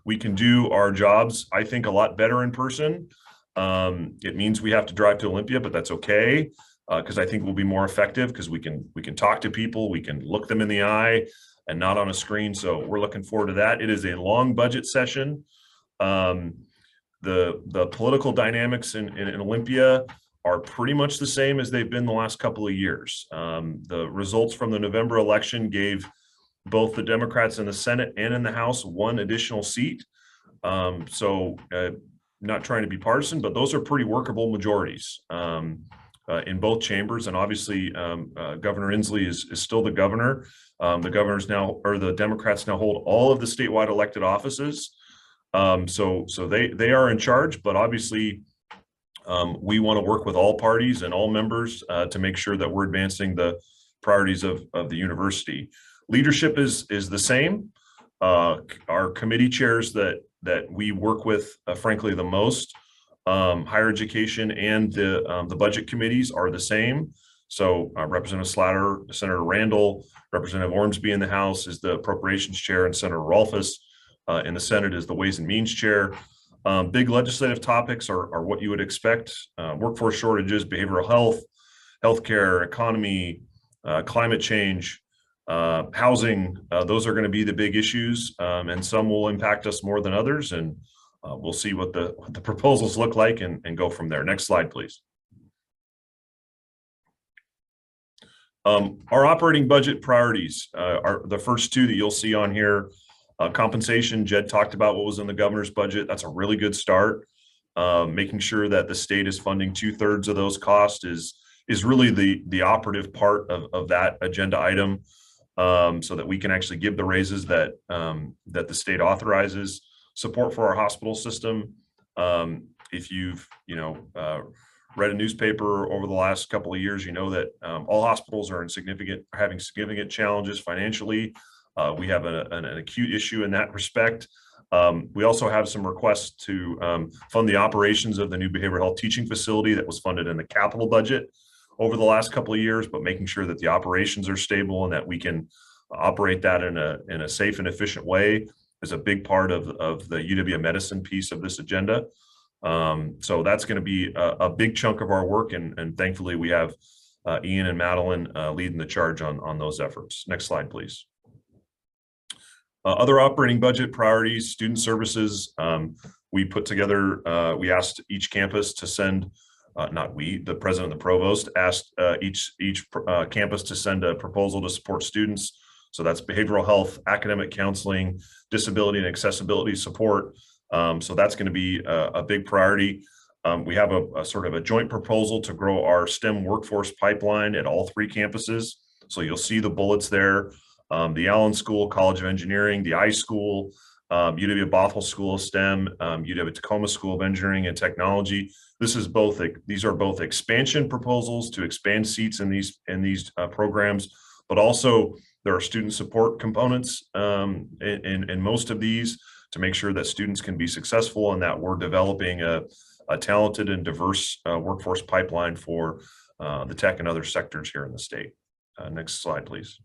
We can do our jobs, I think, a lot better in person. It means we have to drive to Olympia, but that's okay, because I think we'll be more effective because we can talk to people, we can look them in the eye and not on a screen. So we're looking forward to that. It is a long budget session. The political dynamics in Olympia are pretty much the same as they've been the last couple of years. The results from the November election gave both the Democrats in the Senate and in the House one additional seat. Not trying to be partisan, but those are pretty workable majorities in both chambers. And obviously, Governor Inslee is still the governor. The governors now, or the Democrats now, hold all of the statewide elected offices. So they are in charge, but obviously we want to work with all parties and all members to make sure that we're advancing the priorities of the university. Leadership is the same. Our committee chairs that we work with, frankly, the most, higher education and the budget committees are the same. So Representative Slatter, Senator Randall, Representative Ormsby in the House is the appropriations chair, and Senator Rolfus in the Senate is the Ways and Means chair. Big legislative topics are what you would expect: workforce shortages, behavioral health, healthcare, economy, climate change, housing. Those are going to be the big issues, and some will impact us more than others. And we'll see what the proposals look like and go from there. Next slide, please. Our operating budget priorities are the first two that you'll see on here. Compensation, Jed talked about what was in the governor's budget. That's a really good start. Making sure that the state is funding 2/3 of those costs is really the operative part of that agenda item, so that we can actually give the raises that the state authorizes. Support for our hospital system. If you've read a newspaper over the last couple of years, you know that all hospitals are having significant challenges financially. We have an acute issue in that respect. We also have some requests to fund the operations of the new behavioral health teaching facility that was funded in the capital budget over the last couple of years, but making sure that the operations are stable and that we can operate that in a safe and efficient way is a big part of the UW Medicine piece of this agenda. So that's going to be a big chunk of our work, and thankfully we have Ian and Madeline leading the charge on those efforts. Next slide, please. Other operating budget priorities, student services. We put together, we asked each campus to send, not we, the president and the provost asked each campus to send a proposal to support students. So that's behavioral health, academic counseling, disability and accessibility support. So that's going to be a big priority. We have a sort of a joint proposal to grow our STEM workforce pipeline at all three campuses. So you'll see the bullets there. The Allen School, College of Engineering, the iSchool, UW-Bothell School of STEM, UW-Tacoma School of Engineering and Technology. These are both expansion proposals to expand seats in these programs, but also there are student support components in most of these to make sure that students can be successful and that we're developing a talented and diverse workforce pipeline for the tech and other sectors here in the state. Next slide, please.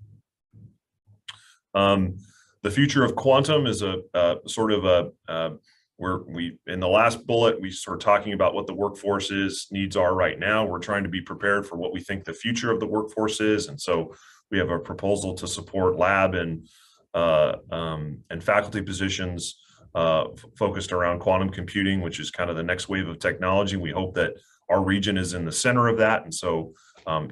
The future of quantum is a sort of in the last bullet, we sort of talking about what the workforce's needs are right now. We're trying to be prepared for what we think the future of the workforce is. And so we have a proposal to support lab and faculty positions focused around quantum computing, which is kind of the next wave of technology. We hope that our region is in the center of that. And so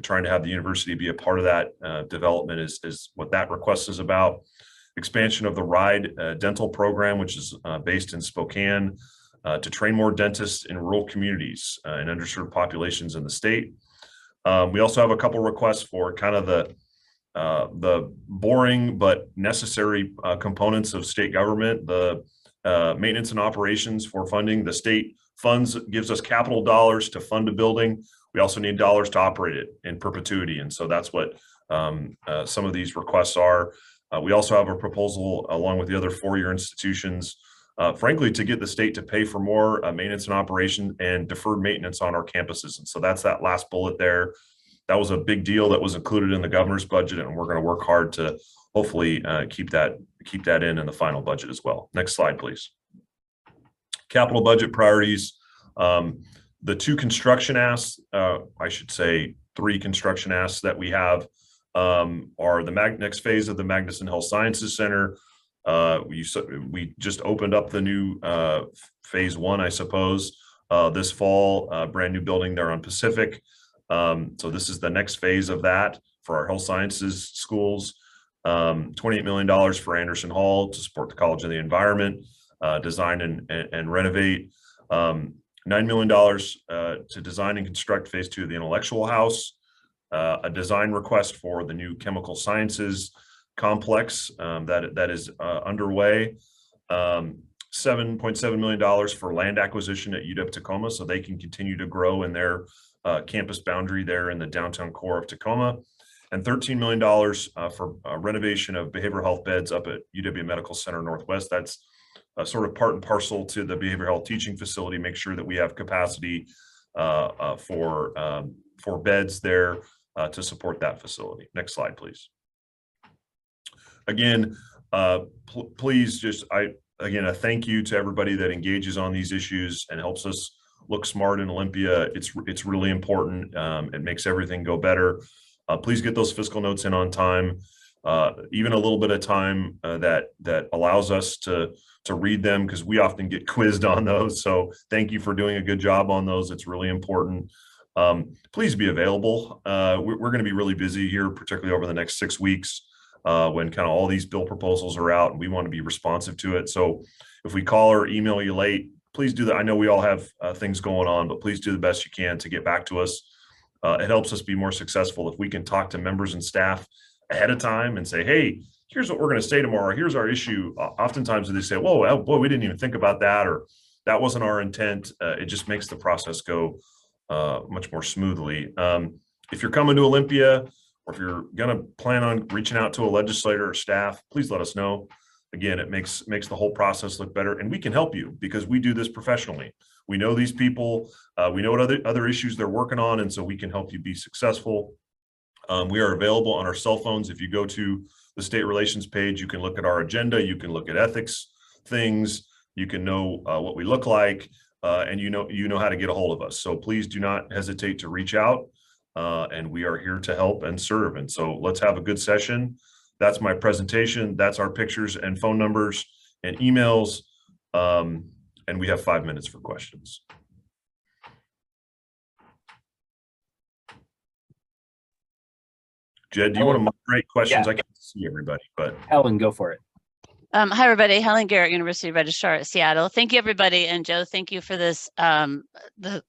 trying to have the university be a part of that development is what that request is about. Expansion of the RIDE dental program, which is based in Spokane, to train more dentists in rural communities and underserved populations in the state. We also have a couple requests for kind of the boring but necessary components of state government. The maintenance and operations for funding. The state gives us capital dollars to fund a building. We also need dollars to operate it in perpetuity. And so that's what some of these requests are. We also have a proposal along with the other four-year institutions, frankly, to get the state to pay for more maintenance and operation and deferred maintenance on our campuses. And so that's that last bullet there. That was a big deal that was included in the governor's budget, and we're going to work hard to hopefully keep that in the final budget as well. Next slide, please. Capital budget priorities. The two construction asks, I should say 3 construction asks that we have are the next phase of the Magnuson Health Sciences Center. We just opened up the new phase 1, I suppose, this fall, brand new building there on Pacific. So this is the next phase of that for our health sciences schools. $28 million for Anderson Hall to support the College of the Environment, design and renovate. $9 million to design and construct phase 2 of the Intellectual House. A design request for the new chemical sciences complex that is underway. $7.7 million for land acquisition at UW Tacoma so they can continue to grow in their campus boundary there in the downtown core of Tacoma. And $13 million for renovation of behavioral health beds up at UW Medical Center Northwest. That's sort of part and parcel to the behavioral health teaching facility, make sure that we have capacity for beds there to support that facility. Next slide, please. Again, please just, a thank you to everybody that engages on these issues and helps us look smart in Olympia. It's really important. It makes everything go better. Please get those fiscal notes in on time. Even a little bit of time that allows us to read them, because we often get quizzed on those. So thank you for doing a good job on those. It's really important. Please be available. We're going to be really busy here, particularly over the next 6 weeks when kind of all these bill proposals are out, and we want to be responsive to it. So if we call or email you late, please do that. I know we all have things going on, but please do the best you can to get back to us. It helps us be more successful if we can talk to members and staff ahead of time and say, hey, here's what we're going to say tomorrow. Here's our issue. Oftentimes they say, whoa, boy, we didn't even think about that, or that wasn't our intent. It just makes the process go much more smoothly. If you're coming to Olympia, or if you're going to plan on reaching out to a legislator or staff, please let us know. Again, it makes the whole process look better, and we can help you because we do this professionally. We know these people, we know what other issues they're working on, and so we can help you be successful. We are available on our cell phones. If you go to the state relations page, you can look at our agenda, you can look at ethics things, you can know what we look like, and you know how to get a hold of us. So please do not hesitate to reach out, and we are here to help and serve. And so let's have a good session. That's my presentation. That's our pictures and phone numbers and emails. And we have 5 minutes for questions. Jed, do you want to moderate questions? Yeah. I can't see everybody, but Helen, go for it. Hi, everybody. Helen Garrett, University Registrar at Seattle. Thank you, everybody. And Joe, thank you for this,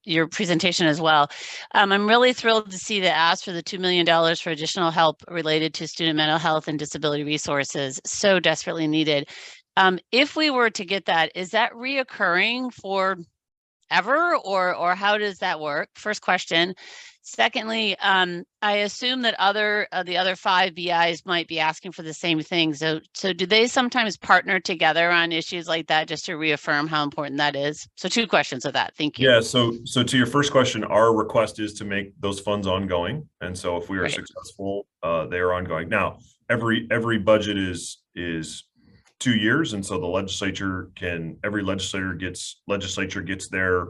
your presentation as well. I'm really thrilled to see the ask for the $2 million for additional help related to student mental health and disability resources. So desperately needed. If we were to get that, is that reoccurring for ever, or how does that work? First question. Secondly, I assume that the other 5 BIs might be asking for the same thing. So do they sometimes partner together on issues like that just to reaffirm how important that is? So 2 questions of that. Thank you. Yeah. So to your first question, our request is to make those funds ongoing. And so if we are successful, they are ongoing. Now, every budget is 2 years. And so the every legislature gets their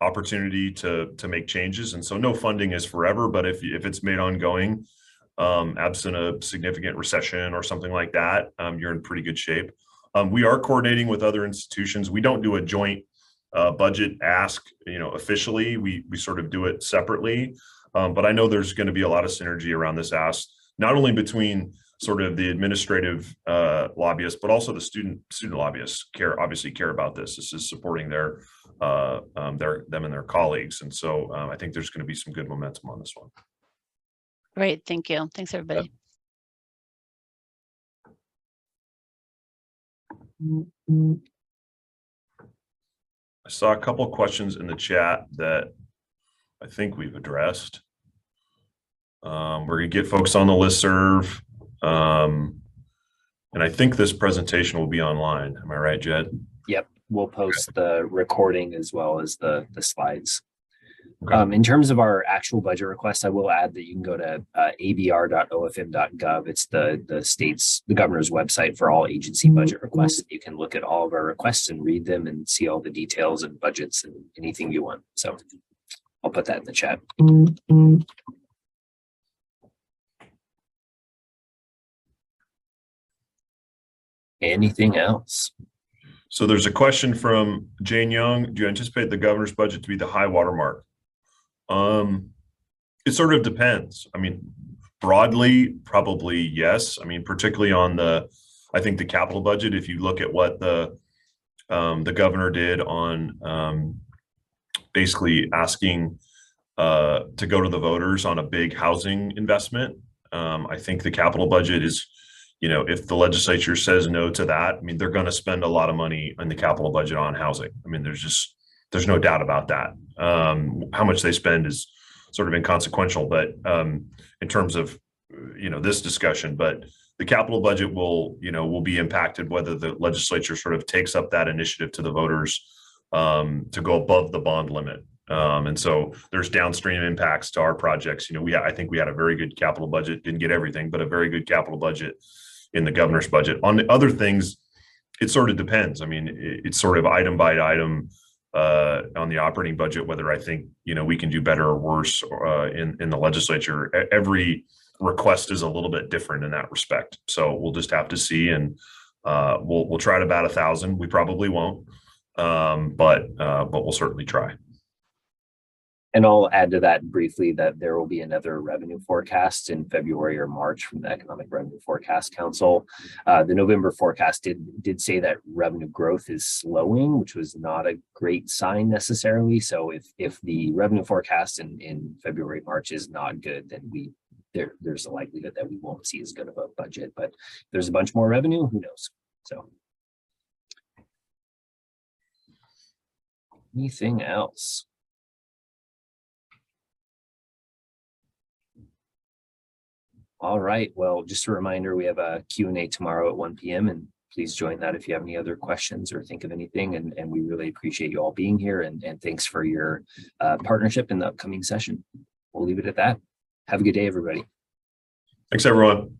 opportunity to make changes. And so no funding is forever, but if it's made ongoing, absent a significant recession or something like that, you're in pretty good shape. We are coordinating with other institutions. We don't do a joint budget ask, officially. We sort of do it separately. But I know there's going to be a lot of synergy around this ask, not only between sort of the administrative lobbyists, but also the student lobbyists obviously care about this. This is supporting them and their colleagues. And so I think there's going to be some good momentum on this one. Great. Thank you. Thanks, everybody. I saw a couple of questions in the chat that I think we've addressed. We're gonna get folks on the listserv. And I think this presentation will be online. Am I right, Jed? Yep, we'll post the recording as well as the slides. Okay. In terms of our actual budget request, I will add that you can go to abr.ofm.gov. It's the governor's website for all agency budget requests. You can look at all of our requests and read them and see all the details and budgets and anything you want. So I'll put that in the chat. Anything else? So there's a question from Jane Young. Do you anticipate the governor's budget to be the high water mark? It sort of depends. I mean, broadly, probably yes. I mean, particularly on I think the capital budget, if you look at what the governor did on basically asking to go to the voters on a big housing investment, I think the capital budget is, if the legislature says no to that, I mean, they're going to spend a lot of money in the capital budget on housing. I mean, there's no doubt about that. How much they spend is sort of inconsequential, but in terms of, this discussion, but the capital budget will be impacted whether the legislature sort of takes up that initiative to the voters to go above the bond limit. And so there's downstream impacts to our projects. I think we had a very good capital budget, didn't get everything, but a very good capital budget in the governor's budget. On the other things, it sort of depends. I mean, it's sort of item by item on the operating budget, whether I think, we can do better or worse in the legislature. Every request is a little bit different in that respect. So we'll just have to see, and we'll try to bat 1,000. We probably won't, but we'll certainly try. And I'll add to that briefly that there will be another revenue forecast in February or March from the Economic Revenue Forecast Council. The November forecast did say that revenue growth is slowing, which was not a great sign necessarily. So if the revenue forecast in February, March is not good, then there's a likelihood that we won't see as good of a budget. But if there's a bunch more revenue, who knows? So anything else? All right. Well, just a reminder, we have a Q&A tomorrow at 1 p.m. and please join that if you have any other questions or think of anything. And we really appreciate you all being here and thanks for your partnership in the upcoming session. We'll leave it at that. Have a good day, everybody. Thanks, everyone.